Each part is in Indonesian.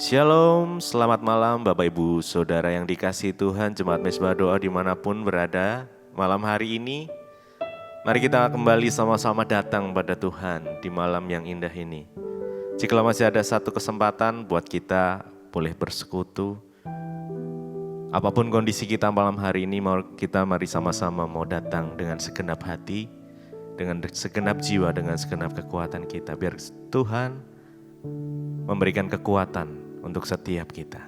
Shalom, selamat malam Bapak Ibu Saudara yang dikasihi Tuhan, Jemaat Mezbah Doa dimanapun berada. Malam hari ini, mari kita kembali sama-sama datang pada Tuhan di malam yang indah ini. Jikalau masih ada satu kesempatan buat kita boleh bersekutu, apapun kondisi kita malam hari ini, mari sama-sama mau datang dengan segenap hati, dengan segenap jiwa, dengan segenap kekuatan kita. Biar Tuhan memberikan kekuatan untuk setiap kita.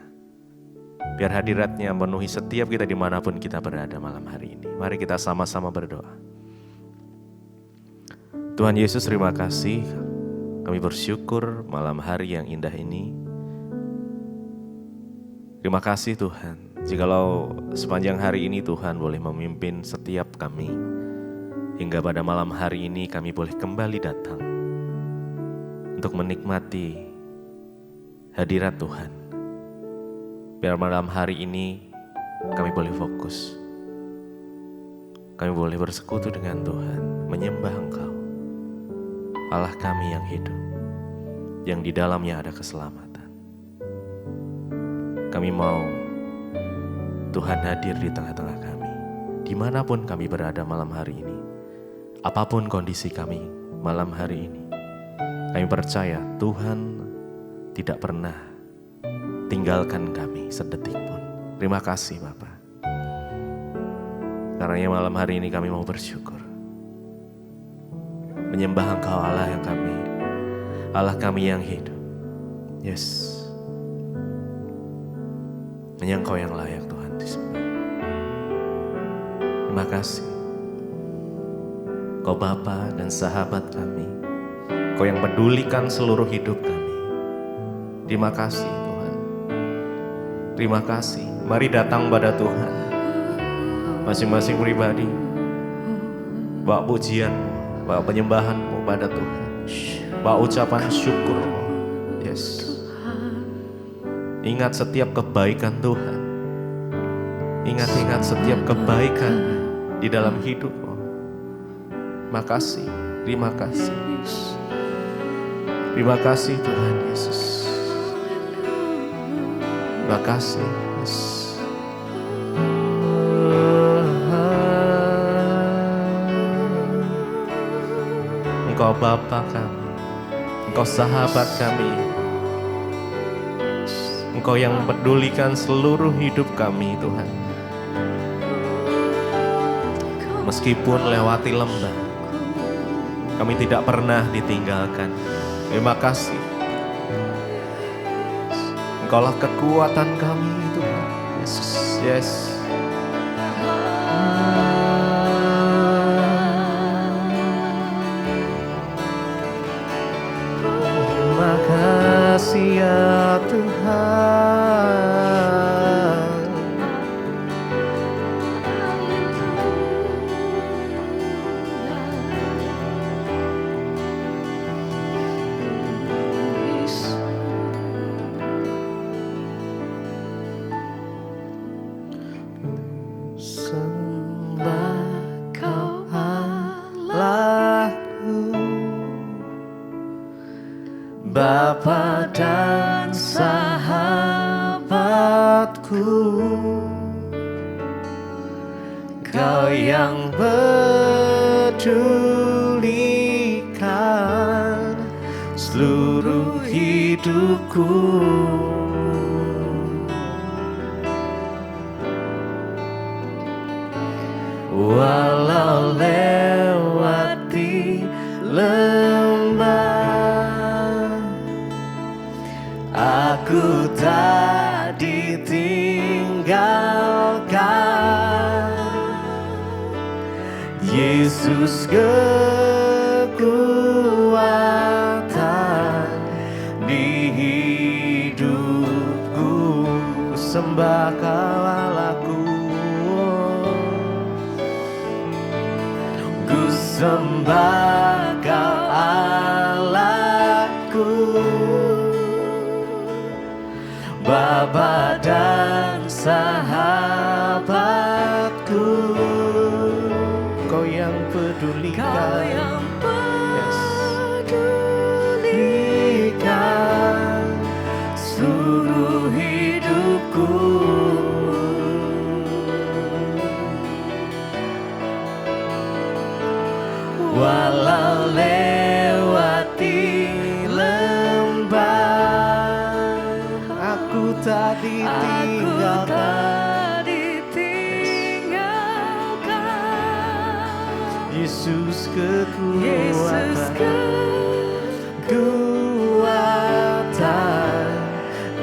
Biar hadiratnya memenuhi setiap kita dimanapun kita berada malam hari ini. Mari kita sama-sama berdoa. Tuhan Yesus, terima kasih. Kami bersyukur malam hari yang indah ini. Terima kasih Tuhan. Jikalau sepanjang hari ini Tuhan boleh memimpin setiap kami. Hingga pada malam hari ini kami boleh kembali datang untuk menikmati hadirat Tuhan. Biar malam hari ini kami boleh fokus. Kami boleh bersekutu dengan Tuhan, menyembah Engkau, Allah kami yang hidup, yang di dalamnya ada keselamatan. Kami mau Tuhan hadir di tengah-tengah kami, dimanapun kami berada malam hari ini. Apapun kondisi kami malam hari ini, kami percaya Tuhan tidak pernah tinggalkan kami sedetik pun. Terima kasih Bapa. Karena malam hari ini kami mau bersyukur. Menyembah Engkau Allah kami yang hidup. Yes. Hanya Engkau yang layak Tuhan disembah. Terima kasih. Kau Bapa dan sahabat kami. Kau yang pedulikan seluruh hidup kami. Terima kasih Tuhan. Terima kasih. Mari datang pada Tuhan. Masing-masing pribadi. Bawa pujianmu, bawa penyembahanmu pada Tuhan. Bawa ucapan syukurmu. Yes. Ingat setiap kebaikan Tuhan. Ingat setiap kebaikan di dalam hidupmu. Makasih. Terima kasih. Terima kasih Tuhan Yesus. Terima kasih, Yesus. Engkau Bapa kami, Engkau sahabat kami, Engkau yang mempedulikan seluruh hidup kami Tuhan. Meskipun lewati lembah, kami tidak pernah ditinggalkan. Terima kasih. Engkaulah kekuatan kami Tuhan Yesus. Yes. Terima kasih ya Tuhan. Bapa dan sahabatku, Kau yang pedulikan seluruh hidupku. Walau lewati lembah, aku tak ditinggalkan. Yesus kekuatan di hidupku. Sembah Kau Allahku, ku sembah Kau Allahku, Bapa dan sahabatku. Kau yang pedulikan, pedulikan seluruh walau lewati lembah, aku tak ditinggalkan. Yesus kekuatan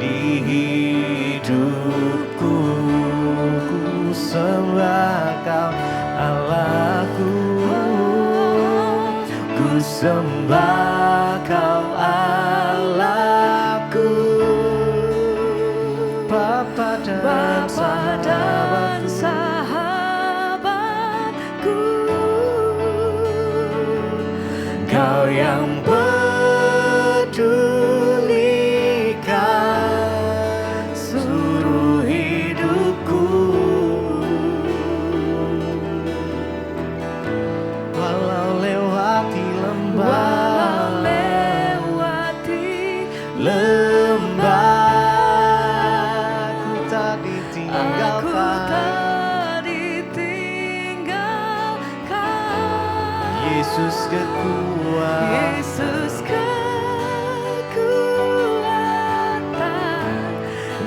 di hidupku, ku sembah Kau Allahku, ku sembah Kau Allahku, Bapa dan sahabatku, Kau yang pedulikan seluruh hidupku, walau lewati lembah, ku tak ditinggalkan. Yesus kekuatan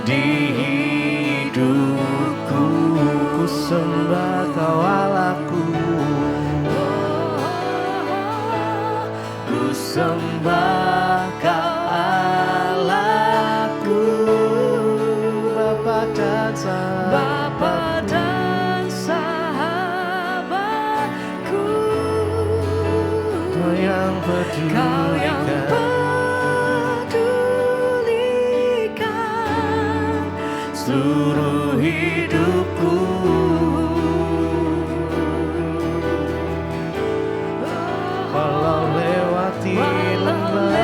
di hidupku, ku sembah Kau Allahku, ku sembah Kau Allahku, Bapa dan sahabatku, Kau yang pedulikan seluruh hidupku, walau lewati lembah,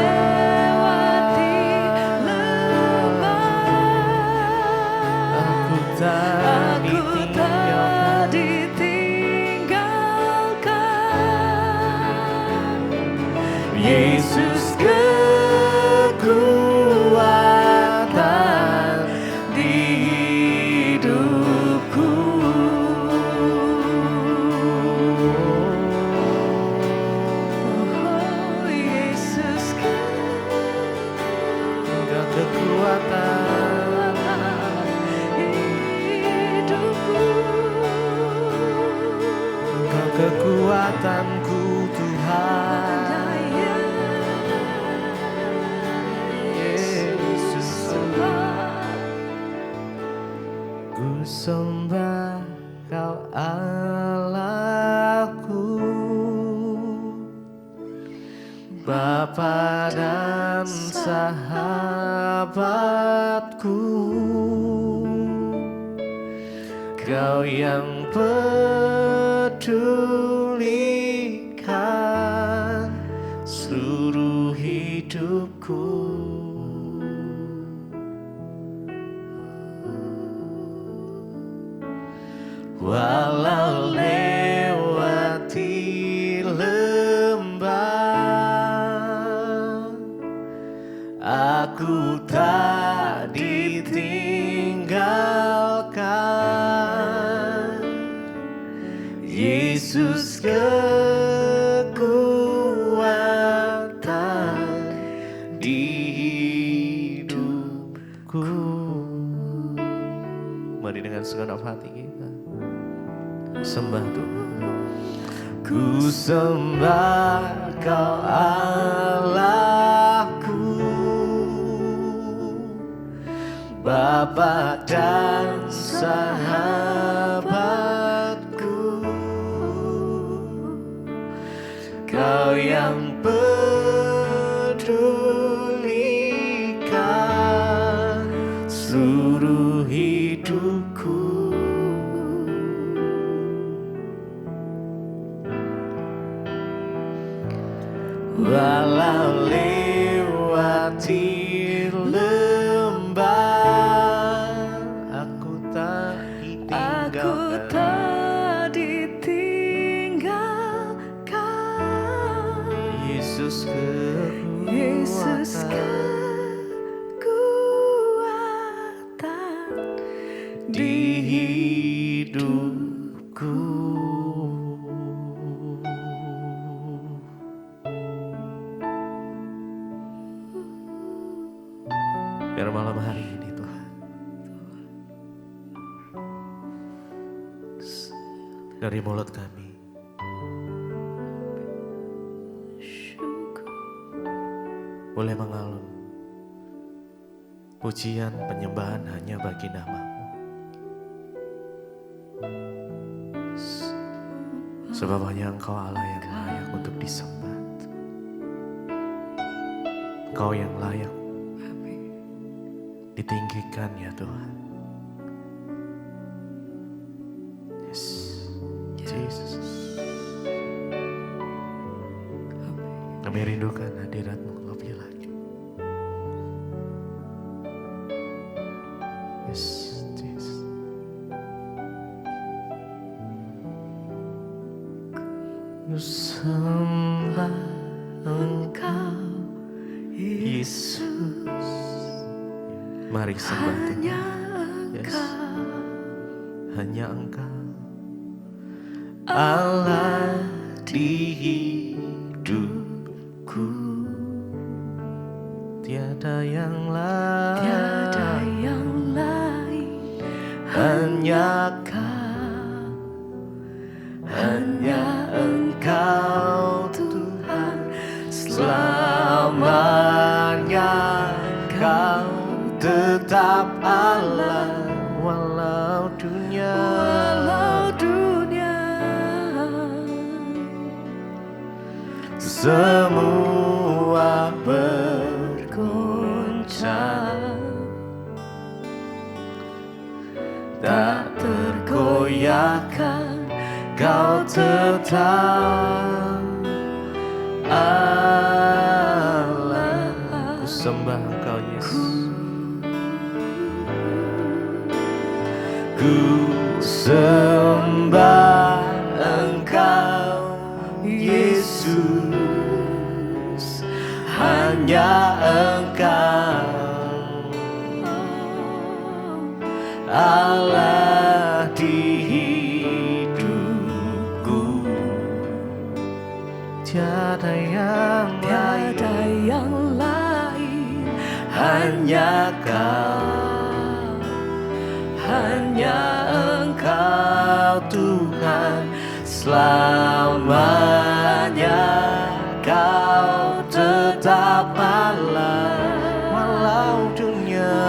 aku tak ditinggalkan. Yesus kekuatan di hidupku, Engkau kekuatan hidupku, Engkau kekuatanku Tuhan. Ku sembah Kau Allahku, Bapa dan sahabatku, Kau yang pedulikan seluruh hidupku, walau lewati lembah, aku tak ditinggalkan. Yesus kekuatan di hidupku. Mari dengan segenap hati kita sembah Tuhan. Ku sembah Kau Allahku, Bapa dan sahabatku, Kau yang pedulikan seluruh hidupku, walau lewati lembah, aku tak ditinggalkan. Yesus kekuatan di hidupku. dari mulut kami. Boleh mengalun pujian penyembahan hanya bagi nama-Mu. Sebab hanya Engkau Allah yang layak untuk disembah. Engkau yang layak ditinggikan ya Tuhan. Yes, Jesus. Kami rindukan hadirat-Mu lebih lagi. Yes, Jesus. Ku sembah Engkau, Yesus. Mari sembah Tuhan. Yes. Hanya Engkau Allah di hidupku. Tiada yang lain, hanya Kau, hanya Engkau Tuhan selamanya. Kau tetap Allah walau dunia semua bergoncang, tak tergoyahkan. Kau tetap Allah. Ku sembah Engkau Yesus. Ku sembah Engkau Yesus. Hanya Engkau Allah di hidupku. Tiada yang lain, hanya Kau, hanya Engkau Tuhan selamanya. Kau tetap Allah walau dunia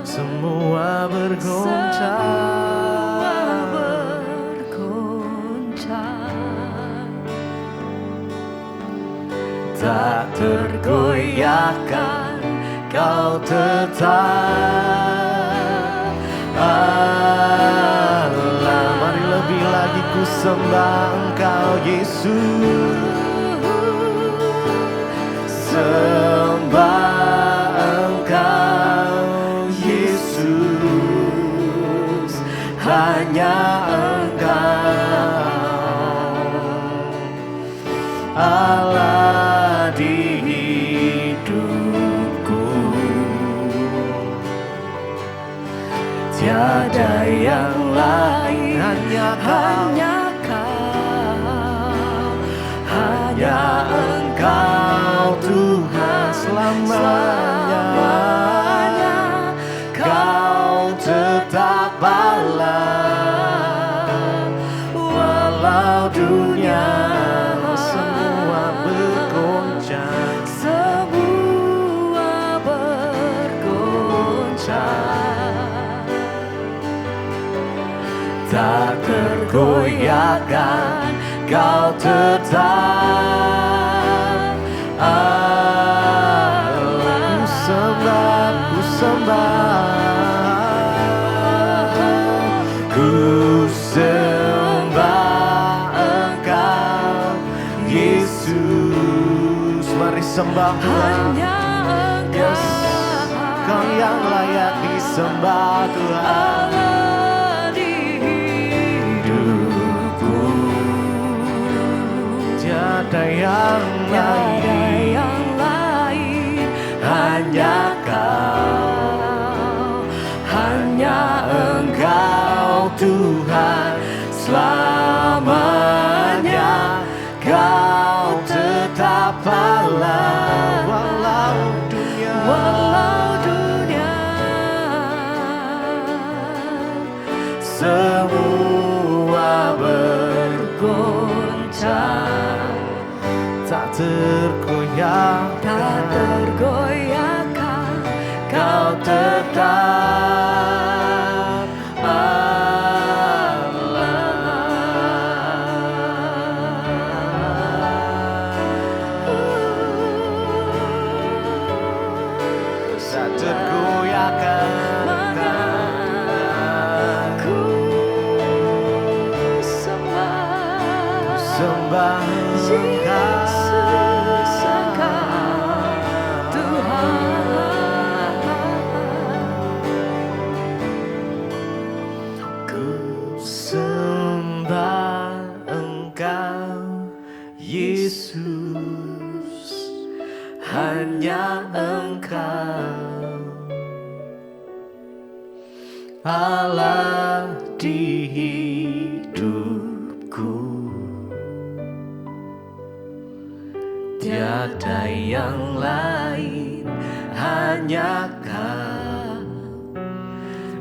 semua bergoncang, tak tergoyahkan. Kau tetap Allah. Mari lebih lagi ku sembah Engkau Yesus. Sembah Engkau Yesus. Hanya Engkau Allah di hidupku. Tiada yang lain, hanya Kau, hanya Engkau Tuhan selamanya. Kau tetap Allah walau dunia semua bergoncang, tak tergoyahkan. Kau tetap Allah. Ku sembah Engkau Yesus. Mari sembah Tuhan. Yes, Kau yang layak disembah Tuhan. Tiada yang lain, hanya Kau, hanya Engkau Tuhan selamanya. Kau tetap Allah walau dunia semua bergoncang, tak tergoyahkan, kau tetap tak tergoyahkan. Sembah Yesus Engkau Tuhan, ku sembah Engkau Yesus, hanya Engkau Allah di hidupku. Tiada yang lain, hanya Kau,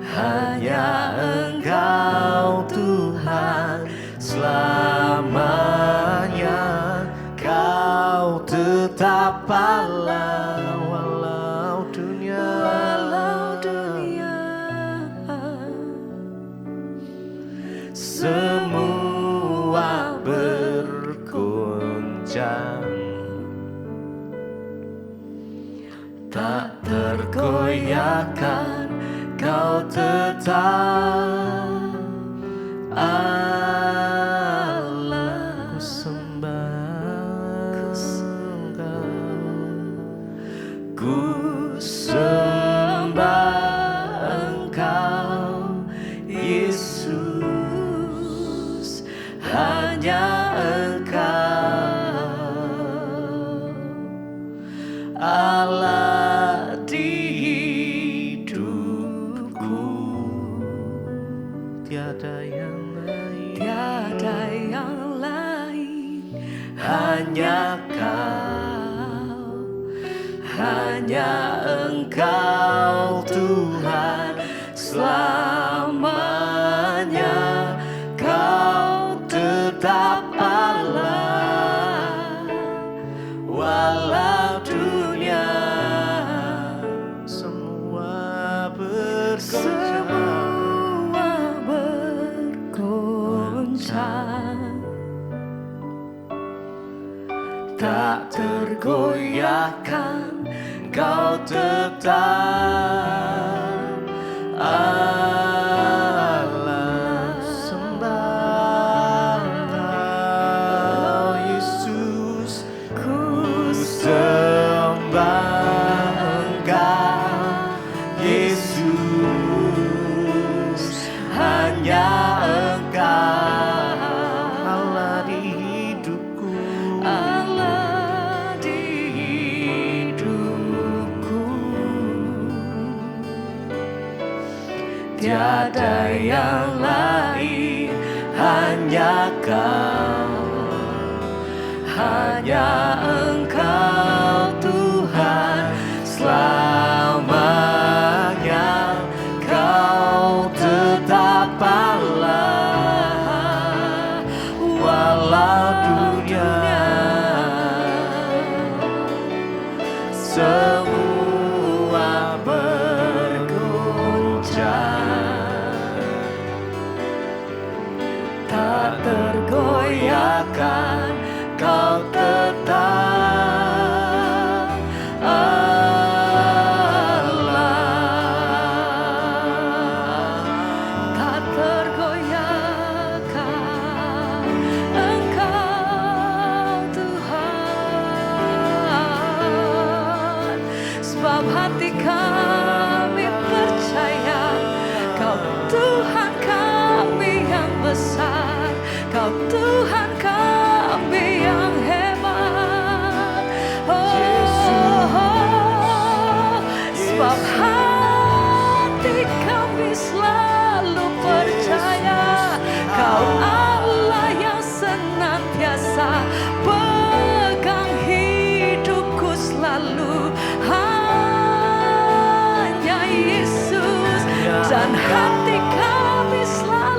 hanya Engkau Tuhan selamanya. Kau tetap Allah walau dunia semua bergoncang, tak tergoyahkan, kau tetap Allah. Ku sembah Engkau, ku sembah Engkau Yesus, hanya Engkau Allah di hidupku. Tiada yang lain, hanya Kau, hanya Engkau Tuhan selamanya. Kau tetap Allah walau dunia semua bergoncang, tak tergoyahkan, kau tetap Allah. Sembah Engkau Yesus, ku sembah Engkau Yesus, hanya Engkau Allah di hidupku. Allah di hidupku. Tiada yang lain, hanya Kau, hanya Engkau Tuhan selamanya. Kau tetap Allah walau dunia semua bergoncang, tak tergoyahkan, kau tetap Allah. tak tergoyahkan, Engkau Tuhan, sebab hati kami percaya Kau Tuhan kami yang besar, Kau Tuhan kami yang hebat. Sebab hati kami selalu percaya Kau Allah yang senantiasa pegang hidupku selalu, hanya Yesus. Dan hati kami selalu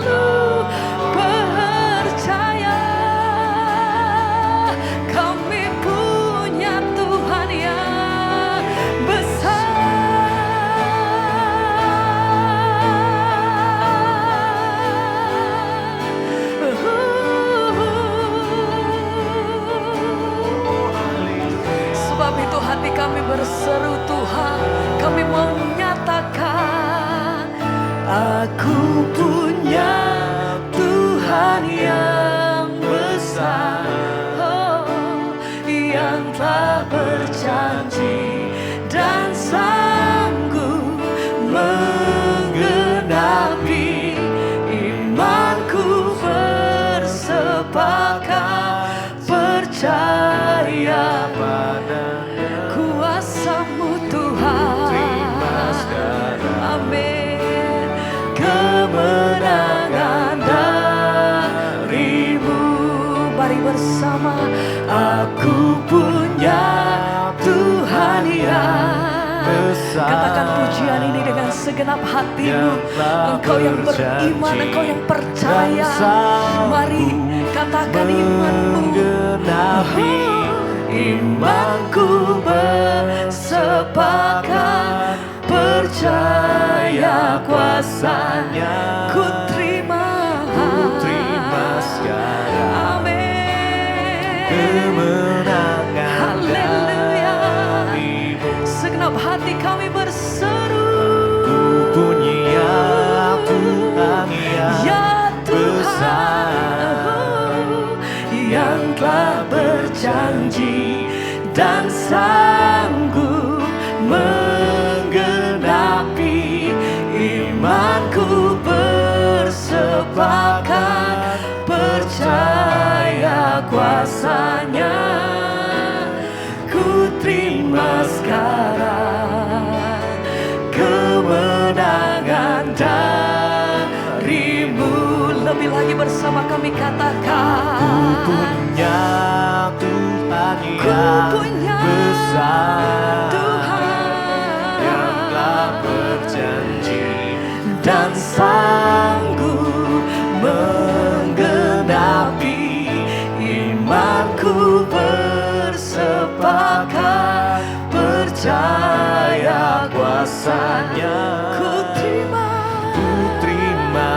Katakan pujian ini dengan segenap hatimu. Engkau yang beriman, engkau yang percaya. Mari katakan imanmu. Imanku bersepakat, percaya kuasa-Nya. Ku terima sekarang. Amin. Kemenangan Haleluya. darimu. Segenap hati kami berseru. Ku punya Tuhan yang besar, yang telah berjanji dan sanggup menggenapi. Imanku bersepakat, percaya kuasa-Nya. Ku terima sekarang kemenangan darimu. Lebih lagi bersama kami katakan. Ku punya Tuhan yang besar, Tuhan yang telah berjanji dan sanggup menggenapi. Imanku bersepakat, percaya kuasa-Nya. Ku terima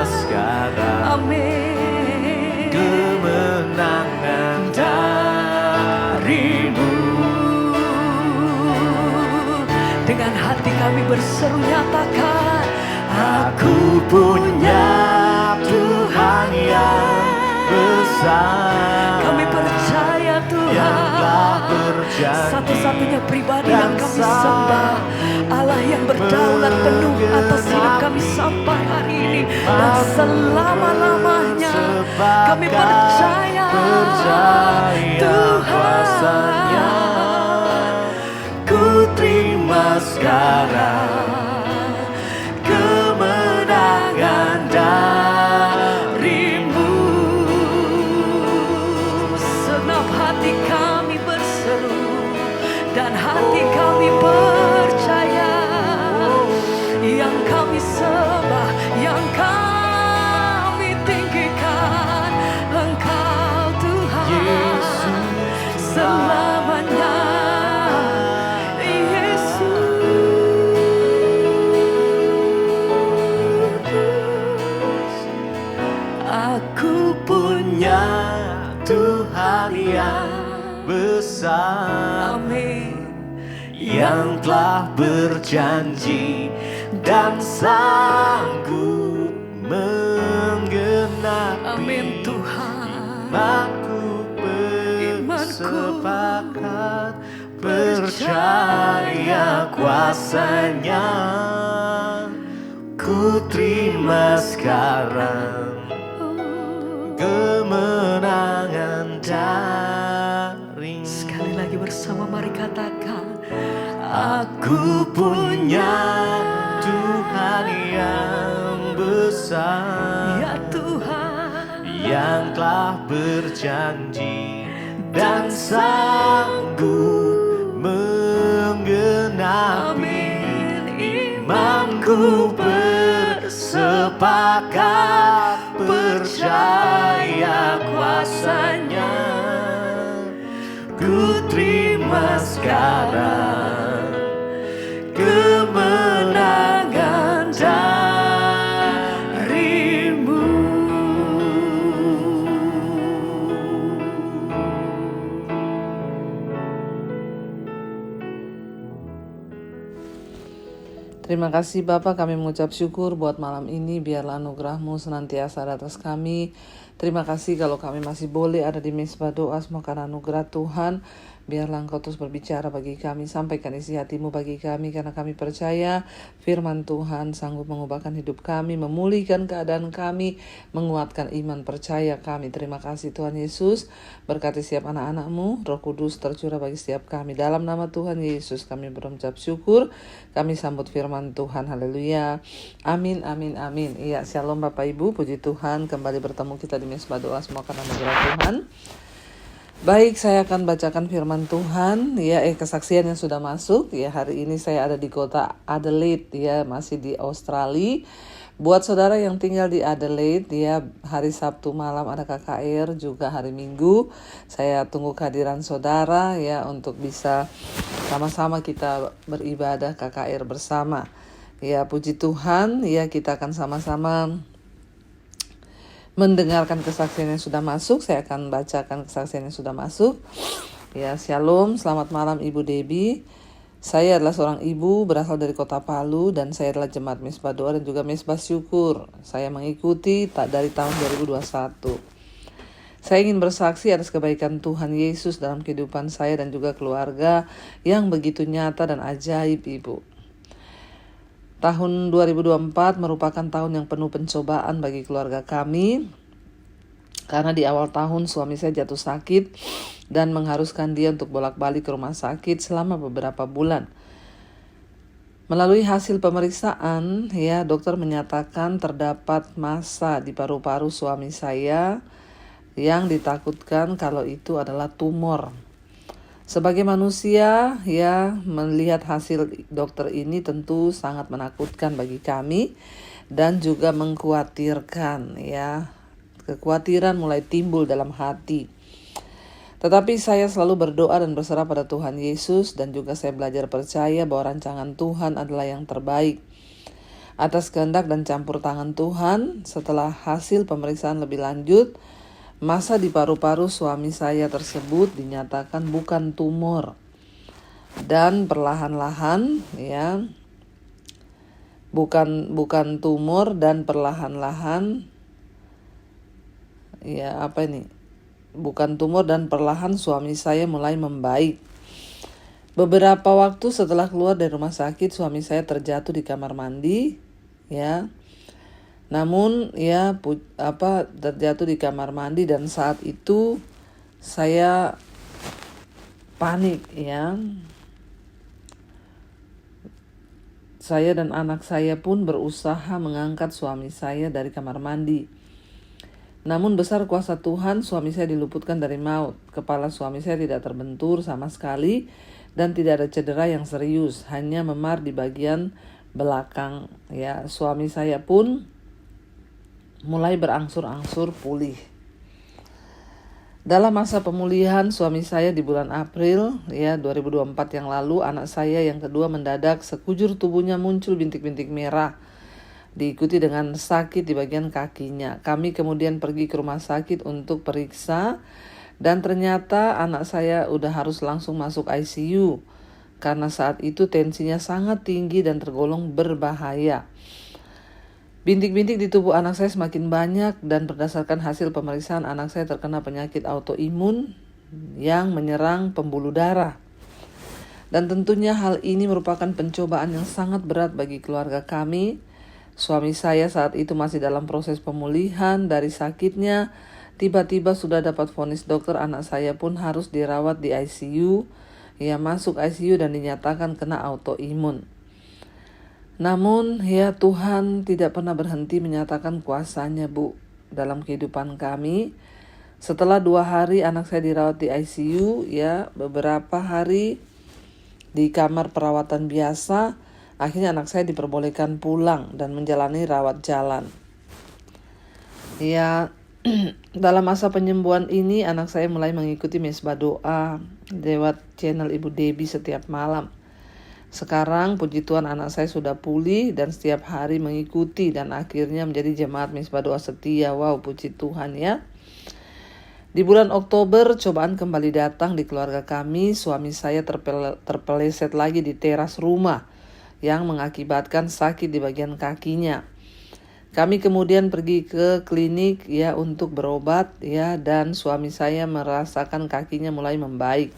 sekarang. Amin. Kemenangan darimu. Dengan hati kami berseru nyatakan. Aku punya Tuhan yang besar. Kami percaya Tuhan, satu-satunya pribadi yang kami sembah, Allah yang berdaulat penuh atas hidup kami sampai hari ini dan selama-lamanya. Kami percaya Tuhan. Ku terima sekarang kemenangan darimu. Senap hati kami berseru dan hati kami percaya. Yang kami sembah, yang kami tinggikan Engkau Tuhan Yesus selamanya. Aku punya Tuhan yang besar, amin, yang telah berjanji dan sanggup menggenapi. Amin Tuhan. Imanku bersepakat, percaya kuasa-Nya. Ku terima sekarang kemenangan darimu. Sekali lagi bersama mari katakan. Aku punya Tuhan yang besar, ya Tuhan, yang telah berjanji dan sanggup menggenapi. Imanku bersepakat, percaya kuasa-Nya. Ku terima sekarang kemenangan darimu. Terima kasih Bapa, kami mengucap syukur buat malam ini. Biarlah anugerah-Mu senantiasa ada atas kami. Terima kasih kalau kami masih boleh ada di mezbah doa, semua karena anugerah Tuhan. Biarlah Engkau terus berbicara bagi kami, sampaikan isi hati-Mu bagi kami, karena kami percaya firman Tuhan sanggup mengubahkan hidup kami, memulihkan keadaan kami, menguatkan iman percaya kami. Terima kasih Tuhan Yesus, berkati setiap anak-anak-Mu, Roh Kudus tercurah bagi setiap kami. Dalam nama Tuhan Yesus kami berucap syukur, kami sambut firman Tuhan, haleluya, amin, amin, amin. Iya, shalom Bapak Ibu, puji Tuhan, kembali bertemu kita di mezbah doa, semua karena anugerah Tuhan. Baik, saya akan bacakan firman Tuhan ya, kesaksian yang sudah masuk ya. Hari ini saya ada di kota Adelaide ya, masih di Australia. Buat saudara yang tinggal di Adelaide ya, hari Sabtu malam ada KKR, juga hari Minggu. Saya tunggu kehadiran saudara ya untuk bisa sama-sama kita beribadah KKR bersama. Ya, puji Tuhan ya, kita akan sama-sama mendengarkan kesaksian yang sudah masuk. Saya akan bacakan kesaksian yang sudah masuk. Ya, shalom, selamat malam Ibu Debbie. Saya adalah seorang ibu berasal dari kota Palu dan saya adalah jemaat Mesbah Doa dan juga Mesbah Syukur. Saya mengikuti dari tahun 2021. Saya ingin bersaksi atas kebaikan Tuhan Yesus dalam kehidupan saya dan juga keluarga yang begitu nyata dan ajaib, Ibu. Tahun 2024 merupakan tahun yang penuh pencobaan bagi keluarga kami, karena di awal tahun suami saya jatuh sakit dan mengharuskan dia untuk bolak-balik ke rumah sakit selama beberapa bulan. Melalui hasil pemeriksaan, ya, dokter menyatakan terdapat massa di paru-paru suami saya yang ditakutkan kalau itu adalah tumor. Sebagai manusia, ya, melihat hasil dokter ini tentu sangat menakutkan bagi kami dan juga mengkhawatirkan, ya. Kekhawatiran mulai timbul dalam hati. Tetapi saya selalu berdoa dan berserah pada Tuhan Yesus dan juga saya belajar percaya bahwa rancangan Tuhan adalah yang terbaik. Atas kehendak dan campur tangan Tuhan, setelah hasil pemeriksaan lebih lanjut, massa di paru-paru suami saya tersebut dinyatakan bukan tumor. Dan perlahan-lahan, ya, bukan tumor dan perlahan-lahan, ya, bukan tumor dan perlahan suami saya mulai membaik. Beberapa waktu setelah keluar dari rumah sakit, suami saya terjatuh di kamar mandi, ya. Namun ya terjatuh di kamar mandi dan saat itu saya panik, ya. Saya dan anak saya pun berusaha mengangkat suami saya dari kamar mandi. Namun besar kuasa Tuhan, suami saya diluputkan dari maut. Kepala suami saya tidak terbentur sama sekali dan tidak ada cedera yang serius, hanya memar di bagian belakang. Ya, suami saya pun mulai berangsur-angsur pulih. Dalam masa pemulihan suami saya di bulan April 2024 yang lalu, anak saya yang kedua mendadak sekujur tubuhnya muncul bintik-bintik merah, diikuti dengan sakit di bagian kakinya. Kami kemudian pergi ke rumah sakit untuk periksa dan ternyata anak saya udah harus langsung masuk ICU karena saat itu tensinya sangat tinggi dan tergolong berbahaya. Bintik-bintik di tubuh anak saya semakin banyak dan berdasarkan hasil pemeriksaan anak saya terkena penyakit autoimun yang menyerang pembuluh darah. Dan tentunya hal ini merupakan pencobaan yang sangat berat bagi keluarga kami. Suami saya saat itu masih dalam proses pemulihan dari sakitnya. Tiba-tiba sudah dapat vonis dokter, anak saya pun harus dirawat di ICU. Ia masuk ICU dan dinyatakan kena autoimun. Namun ya Tuhan tidak pernah berhenti menyatakan kuasa-Nya, Bu, dalam kehidupan kami. Setelah 2 hari anak saya dirawat di ICU, ya, beberapa hari di kamar perawatan biasa, akhirnya anak saya diperbolehkan pulang dan menjalani rawat jalan. Ya, dalam masa penyembuhan ini anak saya mulai mengikuti Mesbah Doa lewat channel Ibu Debbie setiap malam. Sekarang puji Tuhan anak saya sudah pulih dan setiap hari mengikuti dan akhirnya menjadi jemaat Mesbah Doa setia. Wow, puji Tuhan, ya. Di bulan Oktober cobaan kembali datang di keluarga kami. Suami saya terpeleset lagi di teras rumah yang mengakibatkan sakit di bagian kakinya. Kami kemudian pergi ke klinik, ya, untuk berobat, ya, dan suami saya merasakan kakinya mulai membaik.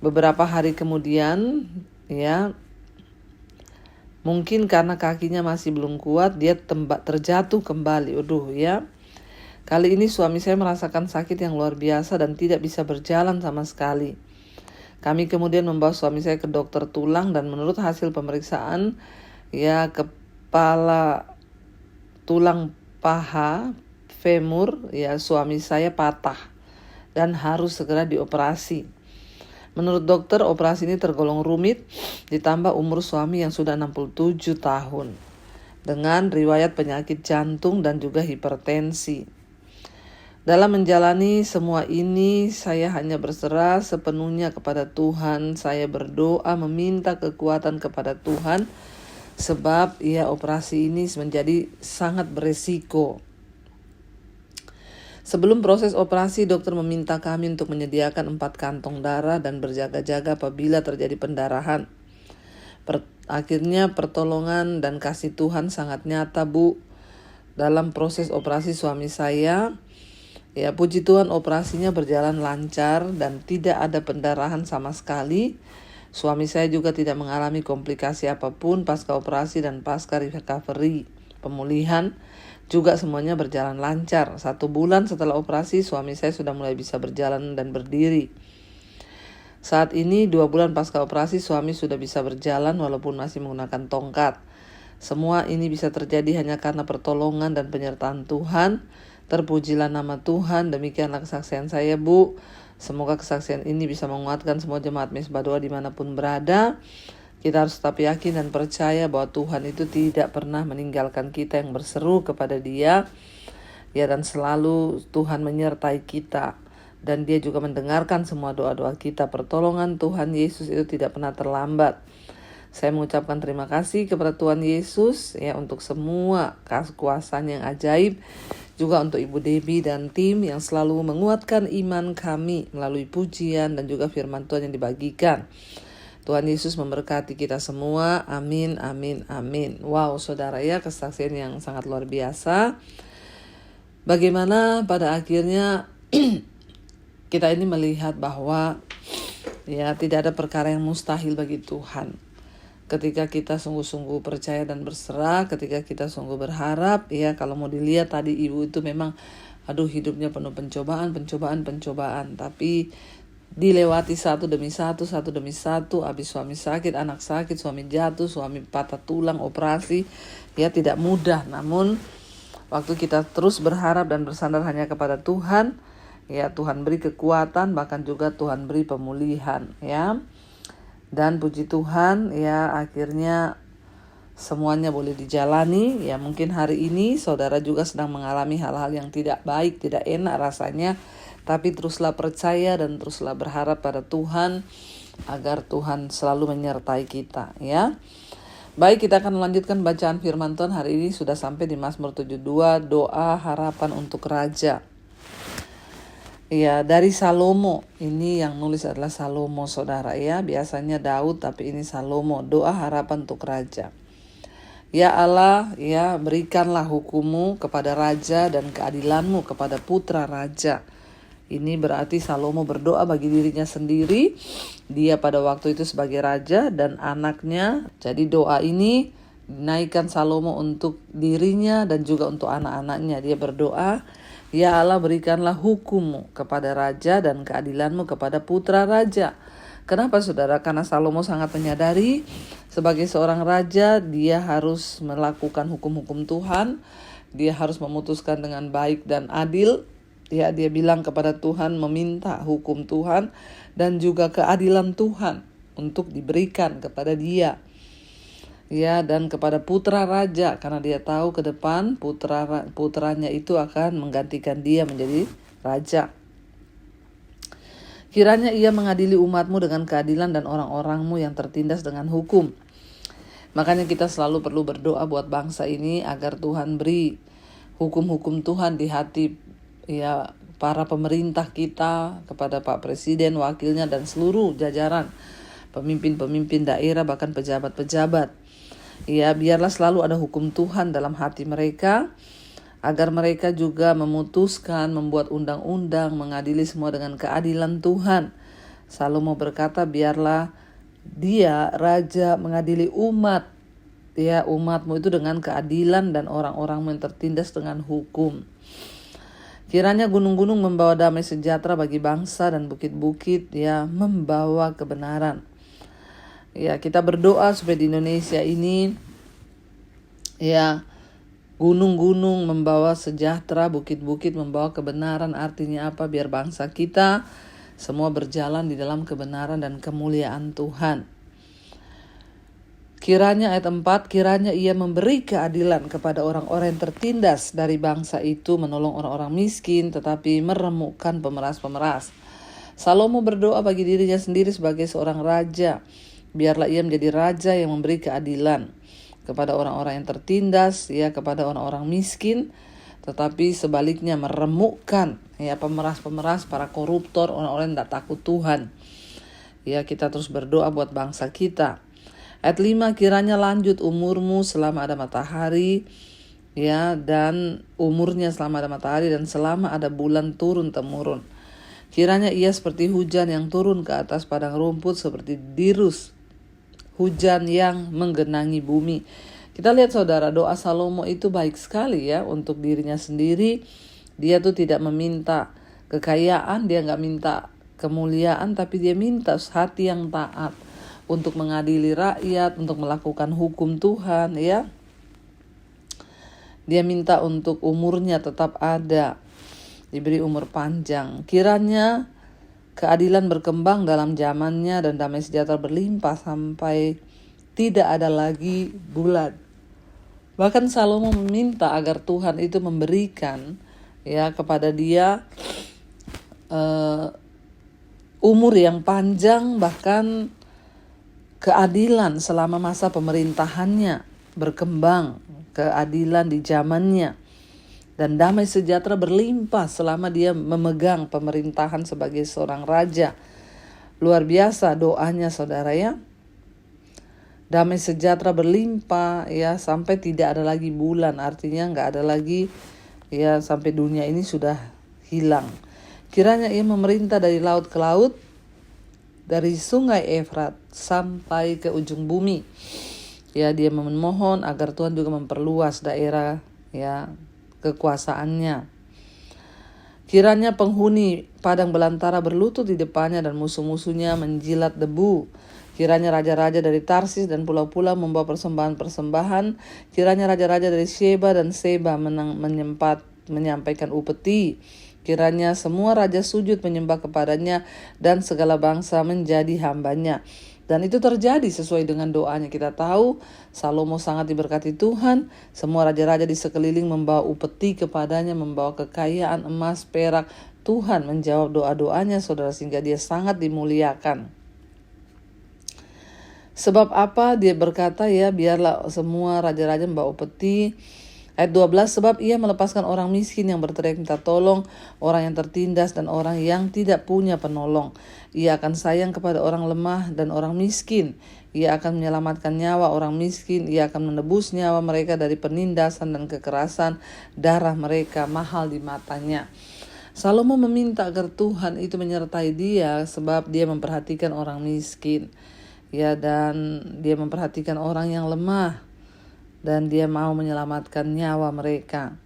Beberapa hari kemudian, ya, mungkin karena kakinya masih belum kuat, dia terjatuh kembali. Ya. Kali ini suami saya merasakan sakit yang luar biasa dan tidak bisa berjalan sama sekali. Kami kemudian membawa suami saya ke dokter tulang dan menurut hasil pemeriksaan, ya, kepala tulang paha femur, ya, suami saya patah dan harus segera dioperasi. Menurut dokter, operasi ini tergolong rumit, ditambah umur suami yang sudah 67 tahun, dengan riwayat penyakit jantung dan juga hipertensi. Dalam menjalani semua ini, saya hanya berserah sepenuhnya kepada Tuhan. Saya berdoa meminta kekuatan kepada Tuhan, sebab operasi ini menjadi sangat beresiko. Sebelum proses operasi, dokter meminta kami untuk menyediakan 4 kantong darah dan berjaga-jaga apabila terjadi pendarahan. Akhirnya pertolongan dan kasih Tuhan sangat nyata, Bu. Dalam proses operasi suami saya, puji Tuhan operasinya berjalan lancar dan tidak ada pendarahan sama sekali. Suami saya juga tidak mengalami komplikasi apapun pasca operasi dan pasca recovery, pemulihan. Juga semuanya berjalan lancar. 1 bulan setelah operasi, suami saya sudah mulai bisa berjalan dan berdiri. Saat ini 2 bulan pasca operasi, suami sudah bisa berjalan walaupun masih menggunakan tongkat. Semua ini bisa terjadi hanya karena pertolongan dan penyertaan Tuhan. Terpujilah nama Tuhan. Demikianlah kesaksian saya, Bu. Semoga kesaksian ini bisa menguatkan semua jemaat Mezbah Doa dimanapun berada. Kita harus tetap yakin dan percaya bahwa Tuhan itu tidak pernah meninggalkan kita yang berseru kepada Dia. Dan selalu Tuhan menyertai kita. Dan Dia juga mendengarkan semua doa-doa kita. Pertolongan Tuhan Yesus itu tidak pernah terlambat. Saya mengucapkan terima kasih kepada Tuhan Yesus untuk semua kuasa-Nya yang ajaib. Juga untuk Ibu Debbie dan tim yang selalu menguatkan iman kami melalui pujian dan juga firman Tuhan yang dibagikan. Tuhan Yesus memberkati kita semua. Amin, amin, amin. Wow, saudara, kesaksian yang sangat luar biasa. Bagaimana pada akhirnya kita ini melihat bahwa tidak ada perkara yang mustahil bagi Tuhan. Ketika kita sungguh-sungguh percaya dan berserah, ketika kita sungguh berharap, kalau mau dilihat tadi ibu itu memang hidupnya penuh pencobaan, tapi dilewati satu demi satu, habis suami sakit, anak sakit, suami jatuh, suami patah tulang, operasi, tidak mudah. Namun waktu kita terus berharap dan bersandar hanya kepada Tuhan, Tuhan beri kekuatan, bahkan juga Tuhan beri pemulihan, Dan puji Tuhan, akhirnya semuanya boleh dijalani. Mungkin hari ini saudara juga sedang mengalami hal-hal yang tidak baik, tidak enak rasanya. Tapi teruslah percaya dan teruslah berharap pada Tuhan agar Tuhan selalu menyertai kita, Baik, kita akan melanjutkan bacaan firman Tuhan hari ini. Sudah sampai di Mazmur 72, doa harapan untuk raja. Dari Salomo. Ini yang nulis adalah Salomo, saudara, Biasanya Daud, tapi ini Salomo. Doa harapan untuk raja. Ya Allah, berikanlah hukum-Mu kepada raja dan keadilan-Mu kepada putra raja. Ini berarti Salomo berdoa bagi dirinya sendiri. Dia pada waktu itu sebagai raja dan anaknya. Jadi doa ini dinaikkan Salomo untuk dirinya dan juga untuk anak-anaknya. Dia berdoa, ya Allah, berikanlah hukum-Mu kepada raja dan keadilan-Mu kepada putra raja. Kenapa, saudara? Karena Salomo sangat menyadari sebagai seorang raja, dia harus melakukan hukum-hukum Tuhan. Dia harus memutuskan dengan baik dan adil. Dia bilang kepada Tuhan, meminta hukum Tuhan dan juga keadilan Tuhan untuk diberikan kepada dia. Dan kepada putra raja, karena dia tahu ke depan putranya itu akan menggantikan dia menjadi raja. Kiranya ia mengadili umat-Mu dengan keadilan dan orang-orang-Mu yang tertindas dengan hukum. Makanya kita selalu perlu berdoa buat bangsa ini agar Tuhan beri hukum-hukum Tuhan di hati para pemerintah kita, kepada Pak Presiden, wakilnya, dan seluruh jajaran pemimpin-pemimpin daerah, bahkan pejabat-pejabat. Biarlah selalu ada hukum Tuhan dalam hati mereka, agar mereka juga memutuskan, membuat undang-undang, mengadili semua dengan keadilan Tuhan. Salomo berkata, biarlah dia, raja, mengadili umat, umat-Mu itu dengan keadilan dan orang-orang-Mu yang tertindas dengan hukum. Kiranya gunung-gunung membawa damai sejahtera bagi bangsa dan bukit-bukit membawa kebenaran. Kita berdoa supaya di Indonesia ini gunung-gunung membawa sejahtera, bukit-bukit membawa kebenaran. Artinya apa? Biar bangsa kita semua berjalan di dalam kebenaran dan kemuliaan Tuhan. Kiranya ayat 4, kiranya ia memberi keadilan kepada orang-orang yang tertindas dari bangsa itu, menolong orang-orang miskin, tetapi meremukkan pemeras-pemeras. Salomo berdoa bagi dirinya sendiri sebagai seorang raja. Biarlah ia menjadi raja yang memberi keadilan kepada orang-orang yang tertindas, ya, kepada orang-orang miskin, tetapi sebaliknya meremukkan, ya, pemeras-pemeras, para koruptor, orang-orang yang tidak takut Tuhan. Ya, kita terus berdoa buat bangsa kita. Ayat 5, kiranya lanjut umurmu selama ada matahari, ya, dan umurnya selama ada matahari dan selama ada bulan turun-temurun. Kiranya ia seperti hujan yang turun ke atas padang rumput, seperti dirus hujan yang menggenangi bumi. Kita lihat saudara, doa Salomo itu baik sekali ya untuk dirinya sendiri. Dia tuh tidak meminta kekayaan, dia gak minta kemuliaan, tapi dia minta hati yang taat untuk mengadili rakyat, untuk melakukan hukum Tuhan, ya. Dia minta untuk umurnya tetap ada, diberi umur panjang. Kiranya keadilan berkembang dalam zamannya dan damai sejahtera berlimpah sampai tidak ada lagi bulan. Bahkan Salomo meminta agar Tuhan itu memberikan, ya, kepada dia umur yang panjang, bahkan keadilan selama masa pemerintahannya berkembang, keadilan di zamannya, dan damai sejahtera berlimpah selama dia memegang pemerintahan sebagai seorang raja. Luar biasa doanya saudara ya. Damai sejahtera berlimpah, ya, sampai tidak ada lagi bulan, artinya gak ada lagi, ya, sampai dunia ini sudah hilang. Kiranya ia memerintah dari laut ke laut, dari sungai Efrat sampai ke ujung bumi. Ya, dia memohon agar Tuhan juga memperluas daerah, ya, kekuasaannya. Kiranya penghuni padang belantara berlutut di depannya dan musuh-musuhnya menjilat debu. Kiranya raja-raja dari Tarsis dan pulau-pulau membawa persembahan-persembahan. Kiranya raja-raja dari Sheba dan Seba menyampaikan upeti. Kiranya semua raja sujud menyembah kepadanya dan segala bangsa menjadi hambanya. Dan itu terjadi sesuai dengan doanya. Kita tahu Salomo sangat diberkati Tuhan. Semua raja-raja di sekeliling membawa upeti kepadanya, membawa kekayaan emas, perak. Tuhan menjawab doa-doanya saudara, sehingga dia sangat dimuliakan. Sebab apa? Dia berkata, ya, biarlah semua raja-raja membawa upeti. Ayat 12, sebab ia melepaskan orang miskin yang berteriak minta tolong, orang yang tertindas dan orang yang tidak punya penolong. Ia akan sayang kepada orang lemah dan orang miskin. Ia akan menyelamatkan nyawa orang miskin. Ia akan menebus nyawa mereka dari penindasan dan kekerasan. Darah mereka mahal di matanya. Salomo meminta agar Tuhan itu menyertai dia, sebab dia memperhatikan orang miskin, ya, dan dia memperhatikan orang yang lemah, dan dia mau menyelamatkan nyawa mereka.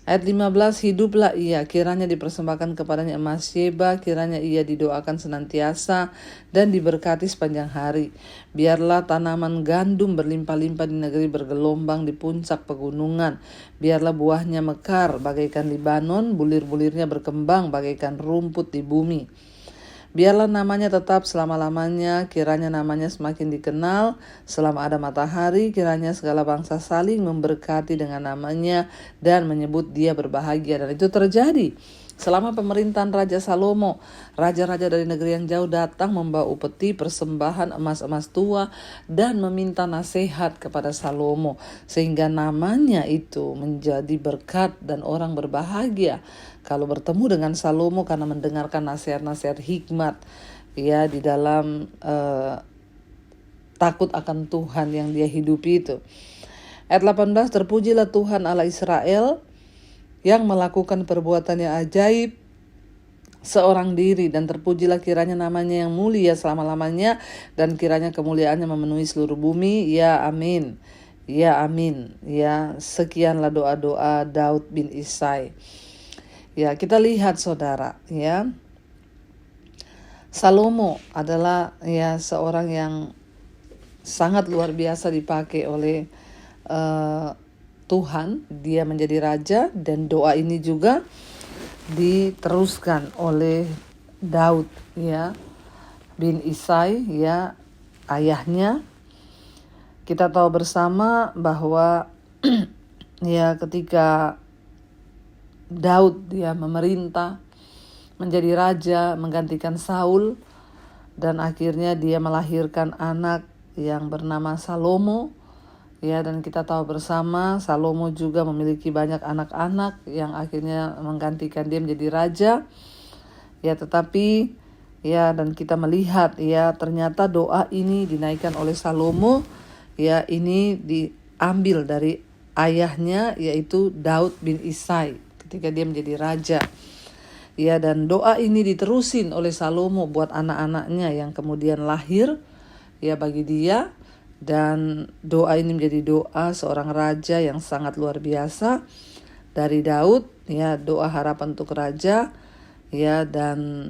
Ayat 15, hiduplah ia, kiranya dipersembahkan kepadanya emas Sheba, kiranya ia didoakan senantiasa dan diberkati sepanjang hari. Biarlah tanaman gandum berlimpah-limpah di negeri bergelombang di puncak pegunungan. Biarlah buahnya mekar bagaikan Libanon, bulir-bulirnya berkembang bagaikan rumput di bumi. Biarlah namanya tetap selama-lamanya, kiranya namanya semakin dikenal selama ada matahari, kiranya segala bangsa saling memberkati dengan namanya dan menyebut dia berbahagia. Dan itu terjadi selama pemerintahan Raja Salomo. Raja-raja dari negeri yang jauh datang membawa upeti, persembahan, emas-emas tua, dan meminta nasihat kepada Salomo, sehingga namanya itu menjadi berkat dan orang berbahagia kalau bertemu dengan Salomo karena mendengarkan nasihat-nasihat hikmat, ya, di dalam takut akan Tuhan yang dia hidupi itu. Ayat 18, terpujilah Tuhan Allah Israel yang melakukan perbuatannya ajaib seorang diri, dan terpujilah kiranya namanya yang mulia selama-lamanya, dan kiranya kemuliaannya memenuhi seluruh bumi. Ya amin. Ya amin. Ya, sekianlah doa-doa Daud bin Isai. Ya, kita lihat saudara, ya, Salomo adalah, ya, seorang yang sangat luar biasa dipakai oleh Tuhan, dia menjadi raja, dan doa ini juga diteruskan oleh Daud ya bin Isai ya, ayahnya. Kita tahu bersama bahwa ya ketika Daud dia memerintah menjadi raja menggantikan Saul, dan akhirnya dia melahirkan anak yang bernama Salomo ya, dan kita tahu bersama Salomo juga memiliki banyak anak-anak yang akhirnya menggantikan dia menjadi raja ya. Tetapi ya, dan kita melihat ya, ternyata doa ini dinaikkan oleh Salomo ya, ini diambil dari ayahnya yaitu Daud bin Isai ketika dia menjadi raja ya, dan doa ini diterusin oleh Salomo buat anak-anaknya yang kemudian lahir ya bagi dia. Dan doa ini menjadi doa seorang raja yang sangat luar biasa dari Daud ya, doa harapan untuk raja ya. Dan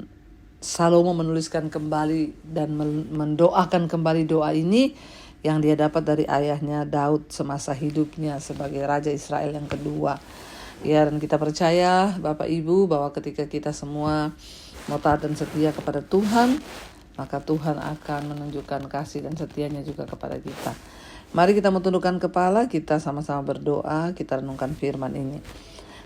Salomo menuliskan kembali dan mendoakan kembali doa ini yang dia dapat dari ayahnya Daud semasa hidupnya sebagai raja Israel yang kedua. Ya, dan kita percaya Bapak Ibu bahwa ketika kita semua mau taat dan setia kepada Tuhan, maka Tuhan akan menunjukkan kasih dan setianya juga kepada kita. Mari kita tundukkan kepala, kita sama-sama berdoa, kita renungkan firman ini.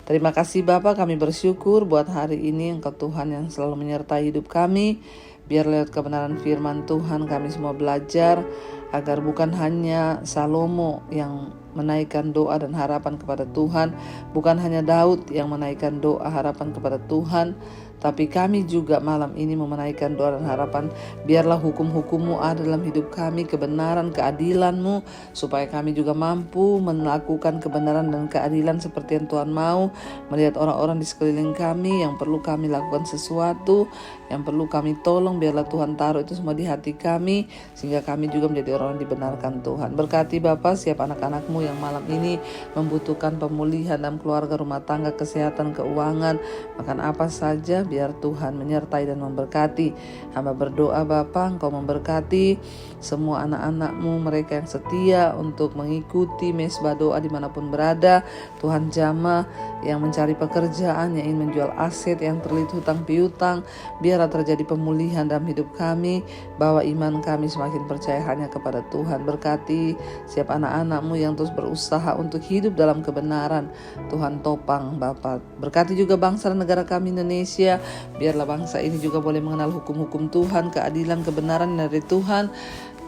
Terima kasih Bapa, kami bersyukur buat hari ini Engkau Tuhan yang selalu menyertai hidup kami. Biar lewat kebenaran firman Tuhan kami semua belajar, agar bukan hanya Salomo yang menaikkan doa dan harapan kepada Tuhan, bukan hanya Daud yang menaikkan doa harapan kepada Tuhan, tapi kami juga malam ini menaikkan doa dan harapan, biarlah hukum-hukum-Mu ada dalam hidup kami, kebenaran, keadilan-Mu, supaya kami juga mampu melakukan kebenaran dan keadilan seperti yang Tuhan mau, melihat orang-orang di sekeliling kami yang perlu kami lakukan sesuatu, yang perlu kami tolong, biarlah Tuhan taruh itu semua di hati kami, sehingga kami juga menjadi orang yang dibenarkan Tuhan. Berkati Bapa siap anak-anak-Mu yang malam ini membutuhkan pemulihan dalam keluarga, rumah tangga, kesehatan, keuangan, makan apa saja, biar Tuhan menyertai dan memberkati. Hamba berdoa Bapa, Engkau memberkati semua anak-anak-Mu, mereka yang setia untuk mengikuti mesbah doa dimanapun berada. Tuhan jamah yang mencari pekerjaan, yang ingin menjual aset, yang terlilit hutang piutang, biarlah terjadi pemulihan dalam hidup kami, bahwa iman kami semakin percaya hanya kepada Tuhan. Berkati siap anak-anak-Mu yang terus berusaha untuk hidup dalam kebenaran. Tuhan topang Bapa. Berkati juga bangsa dan negara kami Indonesia, biarlah bangsa ini juga boleh mengenal hukum-hukum Tuhan, keadilan, kebenaran dari Tuhan.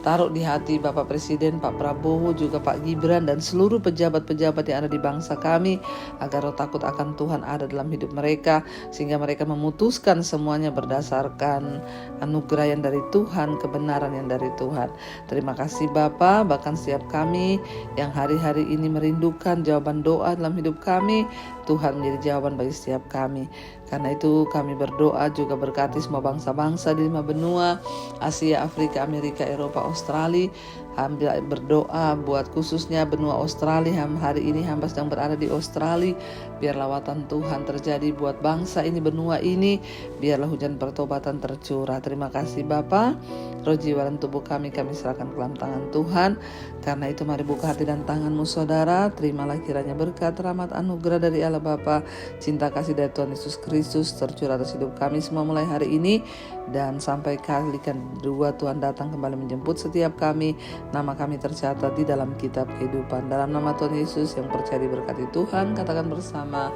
Taruh di hati Bapak Presiden, Pak Prabowo, juga Pak Gibran, dan seluruh pejabat-pejabat yang ada di bangsa kami, agar roh takut akan Tuhan ada dalam hidup mereka, sehingga mereka memutuskan semuanya berdasarkan anugerah yang dari Tuhan, kebenaran yang dari Tuhan. Terima kasih Bapa, bahkan setiap kami yang hari-hari ini merindukan jawaban doa dalam hidup kami, Tuhan menjadi jawaban bagi setiap kami. Karena itu kami berdoa juga berkati semua bangsa-bangsa di 5 benua, Asia, Afrika, Amerika, Eropa, Australia. Hamba berdoa buat khususnya benua Australia. Hari ini hamba sedang berada di Australia. Biar lawatan Tuhan terjadi buat bangsa ini, benua ini. Biarlah hujan pertobatan tercurah. Terima kasih Bapa. Roh, jiwa dan tubuh kami serahkan ke dalam tangan Tuhan. Karena itu mari buka hati dan tanganmu saudara. Terimalah kiranya berkat, rahmat, anugerah dari Allah Bapa, cinta kasih dari Tuhan Yesus Kristus tercurah atas hidup kami semua mulai hari ini. Dan sampai kali kedua Tuhan datang kembali menjemput setiap kami, nama kami tercatat di dalam kitab kehidupan. Dalam nama Tuhan Yesus yang percaya diberkati Tuhan, katakan bersama,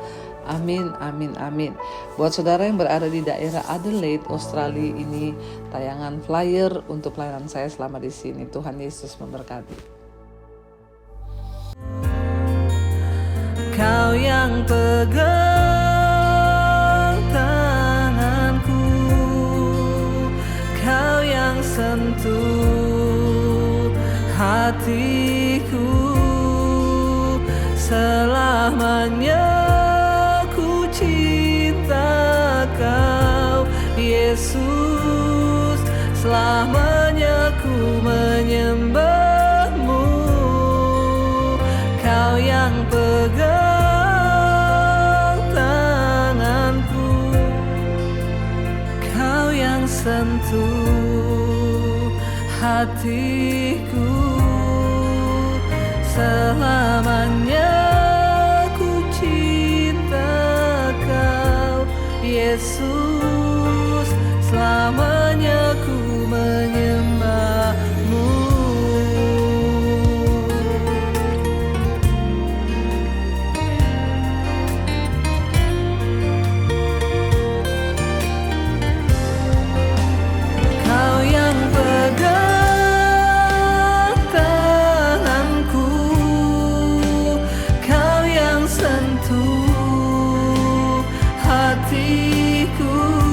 amin, amin, amin. Buat saudara yang berada di daerah Adelaide, Australia, ini tayangan flyer untuk pelayanan saya selama di sini. Tuhan Yesus memberkati. Kau yang pegang tanganku, Kau yang sentuh hatiku, selamanya ku cinta Kau Yesus, selamanya ku menyembahmu. Kau yang pegang tanganku, Kau yang sentuh hatiku, selamanya Yesus, selamanya ku menyembah-Mu. Kau yang pegang tanganku, Kau yang sentuh hatiku.